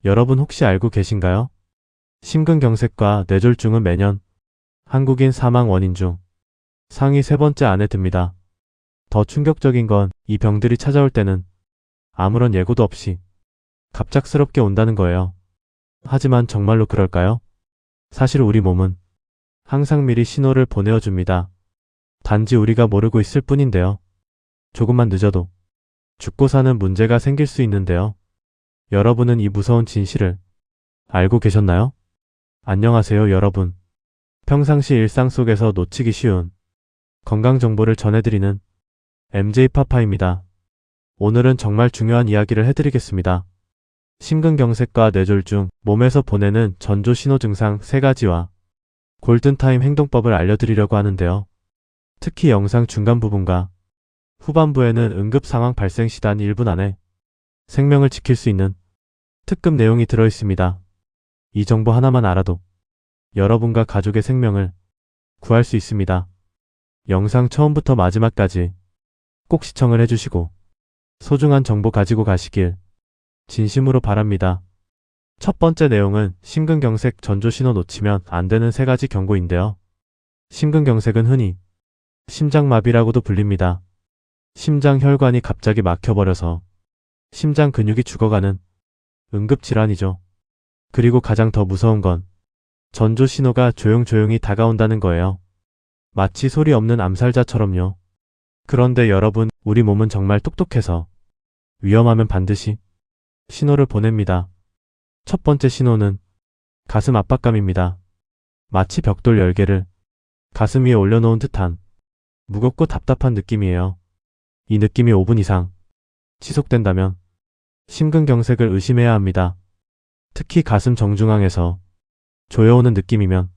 여러분 혹시 알고 계신가요? 심근경색과 뇌졸중은 매년 한국인 사망 원인 중 상위 3번째 안에 듭니다. 더 충격적인 건 이 병들이 찾아올 때는 아무런 예고도 없이 갑작스럽게 온다는 거예요. 하지만 정말로 그럴까요? 사실 우리 몸은 항상 미리 신호를 보내어 줍니다. 단지 우리가 모르고 있을 뿐인데요. 조금만 늦어도 죽고 사는 문제가 생길 수 있는데요. 여러분은 이 무서운 진실을 알고 계셨나요? 안녕하세요, 여러분. 평상시 일상 속에서 놓치기 쉬운 건강 정보를 전해드리는 MJ파파입니다. 오늘은 정말 중요한 이야기를 해드리겠습니다. 심근경색과 뇌졸중, 몸에서 보내는 전조 신호 증상 3가지와 골든타임 행동법을 알려드리려고 하는데요. 특히 영상 중간 부분과 후반부에는 응급 상황 발생 시 단 1분 안에 생명을 지킬 수 있는 특급 내용이 들어있습니다. 이 정보 하나만 알아도 여러분과 가족의 생명을 구할 수 있습니다. 영상 처음부터 마지막까지 꼭 시청을 해주시고 소중한 정보 가지고 가시길 진심으로 바랍니다. 첫 번째 내용은 심근경색 전조 신호 놓치면 안 되는 3가지 경고인데요. 심근경색은 흔히 심장마비라고도 불립니다. 심장 혈관이 갑자기 막혀버려서 심장 근육이 죽어가는 응급질환이죠. 그리고 가장 더 무서운 건 전조 신호가 조용조용히 다가온다는 거예요. 마치 소리 없는 암살자처럼요. 그런데 여러분, 우리 몸은 정말 똑똑해서 위험하면 반드시 신호를 보냅니다. 첫 번째 신호는 가슴 압박감입니다. 마치 벽돌 10개를 가슴 위에 올려놓은 듯한 무겁고 답답한 느낌이에요. 이 느낌이 5분 이상 지속된다면 심근경색을 의심해야 합니다. 특히 가슴 정중앙에서 조여오는 느낌이면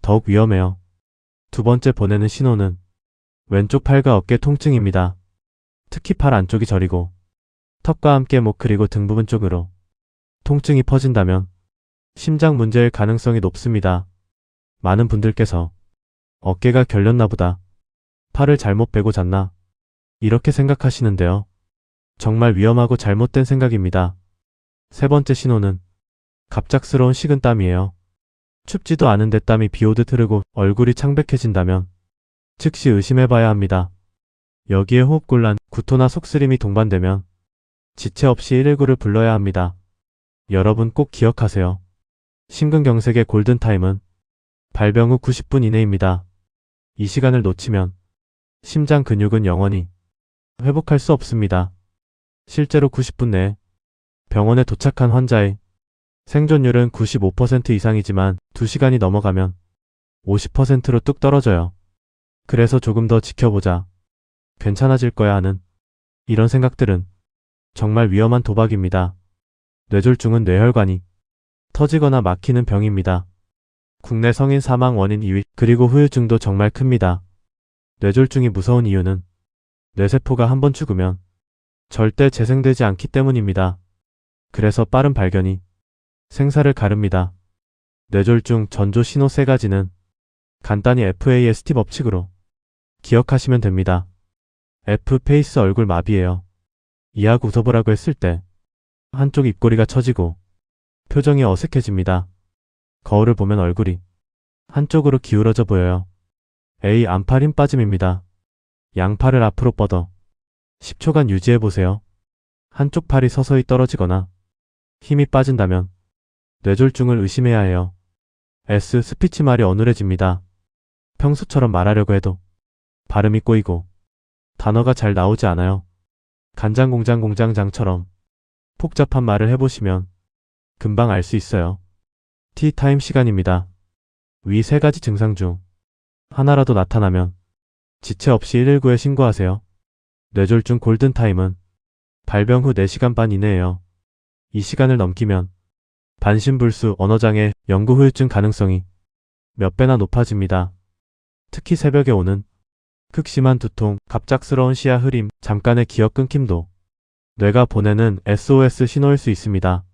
더욱 위험해요. 두 번째 보내는 신호는 왼쪽 팔과 어깨 통증입니다. 특히 팔 안쪽이 저리고 턱과 함께 목 그리고 등 부분 쪽으로 통증이 퍼진다면 심장 문제일 가능성이 높습니다. 많은 분들께서 어깨가 결렸나 보다, 팔을 잘못 빼고 잤나, 이렇게 생각하시는데요. 정말 위험하고 잘못된 생각입니다. 세 번째 신호는 갑작스러운 식은땀이에요. 춥지도 않은데 땀이 비오듯 흐르고 얼굴이 창백해진다면 즉시 의심해봐야 합니다. 여기에 호흡곤란, 구토나 속쓰림이 동반되면 지체 없이 119를 불러야 합니다. 여러분 꼭 기억하세요. 심근경색의 골든타임은 발병 후 90분 이내입니다. 이 시간을 놓치면 심장 근육은 영원히 회복할 수 없습니다. 실제로 90분 내에 병원에 도착한 환자의 생존율은 95% 이상이지만 2시간이 넘어가면 50%로 뚝 떨어져요. 그래서 조금 더 지켜보자, 괜찮아질 거야 하는 이런 생각들은 정말 위험한 도박입니다. 뇌졸중은 뇌혈관이 터지거나 막히는 병입니다. 국내 성인 사망 원인 2위, 그리고 후유증도 정말 큽니다. 뇌졸중이 무서운 이유는 뇌세포가 한번 죽으면 절대 재생되지 않기 때문입니다. 그래서 빠른 발견이 생사를 가릅니다. 뇌졸중 전조 신호 3가지는 간단히 FAST 법칙으로 기억하시면 됩니다. F. 페이스 얼굴 마비예요. 이하고 웃어보라고 했을 때 한쪽 입꼬리가 처지고 표정이 어색해집니다. 거울을 보면 얼굴이 한쪽으로 기울어져 보여요. A. 안팔 힘 빠짐입니다. 양팔을 앞으로 뻗어 10초간 유지해보세요. 한쪽 팔이 서서히 떨어지거나 힘이 빠진다면 뇌졸중을 의심해야 해요. S. 스피치 말이 어눌해집니다. 평소처럼 말하려고 해도 발음이 꼬이고 단어가 잘 나오지 않아요. 간장공장 공장장처럼 복잡한 말을 해보시면 금방 알 수 있어요. 티타임 시간입니다. 위 3가지 증상 중 하나라도 나타나면 지체 없이 119에 신고하세요. 뇌졸중 골든타임은 발병 후 4시간 반 이내예요. 이 시간을 넘기면 반신불수, 언어장애, 영구 후유증 가능성이 몇 배나 높아집니다. 특히 새벽에 오는 극심한 두통, 갑작스러운 시야 흐림, 잠깐의 기억 끊김도 뇌가 보내는 SOS 신호일 수 있습니다.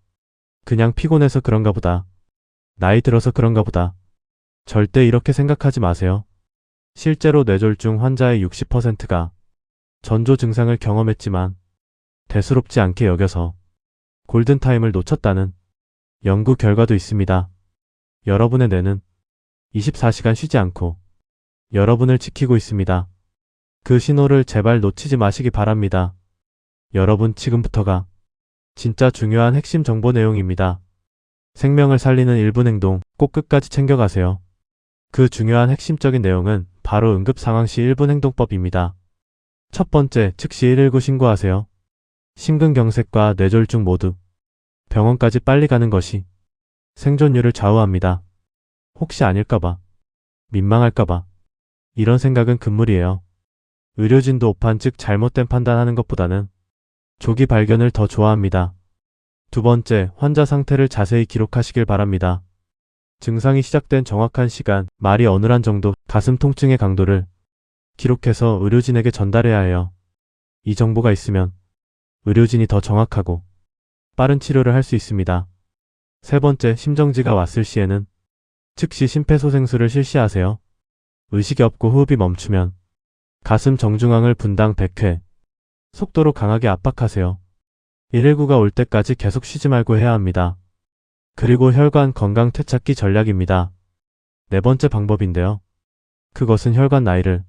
그냥 피곤해서 그런가 보다, 나이 들어서 그런가 보다, 절대 이렇게 생각하지 마세요. 실제로 뇌졸중 환자의 60%가 전조 증상을 경험했지만 대수롭지 않게 여겨서 골든타임을 놓쳤다는 연구 결과도 있습니다. 여러분의 뇌는 24시간 쉬지 않고 여러분을 지키고 있습니다. 그 신호를 제발 놓치지 마시기 바랍니다. 여러분, 지금부터가 진짜 중요한 핵심 정보 내용입니다. 생명을 살리는 1분 행동 꼭 끝까지 챙겨가세요. 그 중요한 핵심적인 내용은 바로 응급 상황 시 1분 행동법입니다. 첫 번째, 즉시 119 신고하세요. 심근경색과 뇌졸중 모두 병원까지 빨리 가는 것이 생존율을 좌우합니다. 혹시 아닐까봐, 민망할까봐, 이런 생각은 금물이에요. 의료진도 오판 즉 잘못된 판단하는 것보다는 조기 발견을 더 좋아합니다. 두 번째, 환자 상태를 자세히 기록하시길 바랍니다. 증상이 시작된 정확한 시간, 말이 어눌한 정도, 가슴 통증의 강도를 기록해서 의료진에게 전달해야 해요. 이 정보가 있으면 의료진이 더 정확하고 빠른 치료를 할 수 있습니다. 세 번째, 심정지가 왔을 시에는 즉시 심폐소생술을 실시하세요. 의식이 없고 호흡이 멈추면 가슴 정중앙을 분당 100회, 속도로 강하게 압박하세요. 119가 올 때까지 계속 쉬지 말고 해야 합니다. 그리고 혈관 건강 되찾기 전략입니다. 네 번째 방법인데요. 그것은 혈관 나이를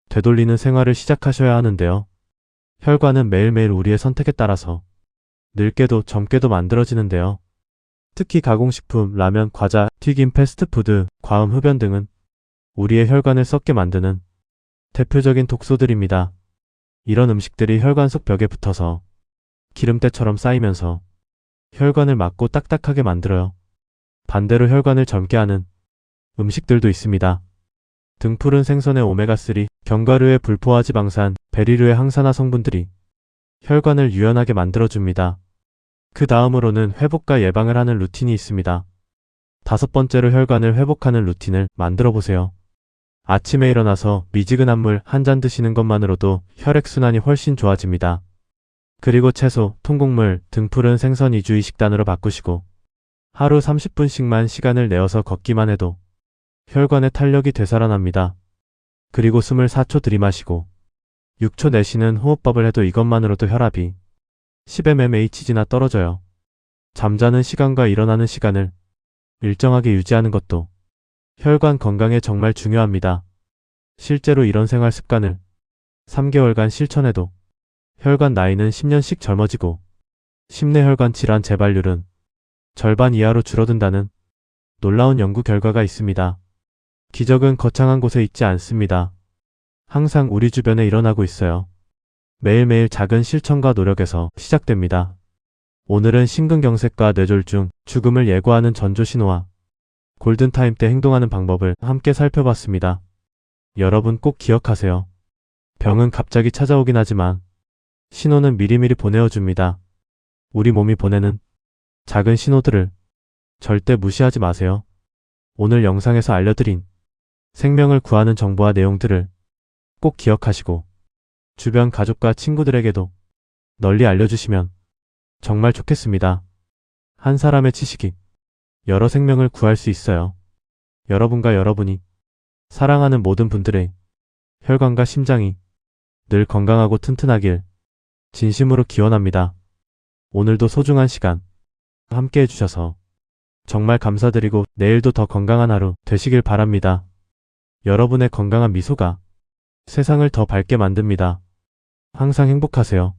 되돌리는 생활을 시작하셔야 하는데요. 혈관은 매일매일 우리의 선택에 따라서 늙게도 젊게도 만들어지는데요. 특히 가공식품, 라면, 과자, 튀김, 패스트푸드, 과음, 흡연 등은 우리의 혈관을 썩게 만드는 대표적인 독소들입니다. 이런 음식들이 혈관 속 벽에 붙어서 기름때처럼 쌓이면서 혈관을 막고 딱딱하게 만들어요. 반대로 혈관을 젊게 하는 음식들도 있습니다. 등푸른 생선의 오메가3, 견과류의 불포화지방산, 베리류의 항산화 성분들이 혈관을 유연하게 만들어줍니다. 그 다음으로는 회복과 예방을 하는 루틴이 있습니다. 다섯 번째로 혈관을 회복하는 루틴을 만들어 보세요. 아침에 일어나서 미지근한 물 한 잔 드시는 것만으로도 혈액순환이 훨씬 좋아집니다. 그리고 채소, 통곡물, 등푸른 생선 위주의 식단으로 바꾸시고 하루 30분씩만 시간을 내어서 걷기만 해도 혈관의 탄력이 되살아납니다. 그리고 숨을 4초 들이마시고 6초 내쉬는 호흡법을 해도 이것만으로도 혈압이 10mmHg나 떨어져요. 잠자는 시간과 일어나는 시간을 일정하게 유지하는 것도 혈관 건강에 정말 중요합니다. 실제로 이런 생활 습관을 3개월간 실천해도 혈관 나이는 10년씩 젊어지고 심내혈관 질환 재발률은 절반 이하로 줄어든다는 놀라운 연구 결과가 있습니다. 기적은 거창한 곳에 있지 않습니다. 항상 우리 주변에 일어나고 있어요. 매일매일 작은 실천과 노력에서 시작됩니다. 오늘은 심근경색과 뇌졸중, 죽음을 예고하는 전조신호와 골든타임 때 행동하는 방법을 함께 살펴봤습니다. 여러분 꼭 기억하세요. 병은 갑자기 찾아오긴 하지만 신호는 미리미리 보내어줍니다. 우리 몸이 보내는 작은 신호들을 절대 무시하지 마세요. 오늘 영상에서 알려드린 생명을 구하는 정보와 내용들을 꼭 기억하시고 주변 가족과 친구들에게도 널리 알려주시면 정말 좋겠습니다. 한 사람의 지식이 여러 생명을 구할 수 있어요. 여러분과 여러분이 사랑하는 모든 분들의 혈관과 심장이 늘 건강하고 튼튼하길 진심으로 기원합니다. 오늘도 소중한 시간 함께 해주셔서 정말 감사드리고 내일도 더 건강한 하루 되시길 바랍니다. 여러분의 건강한 미소가 세상을 더 밝게 만듭니다. 항상 행복하세요.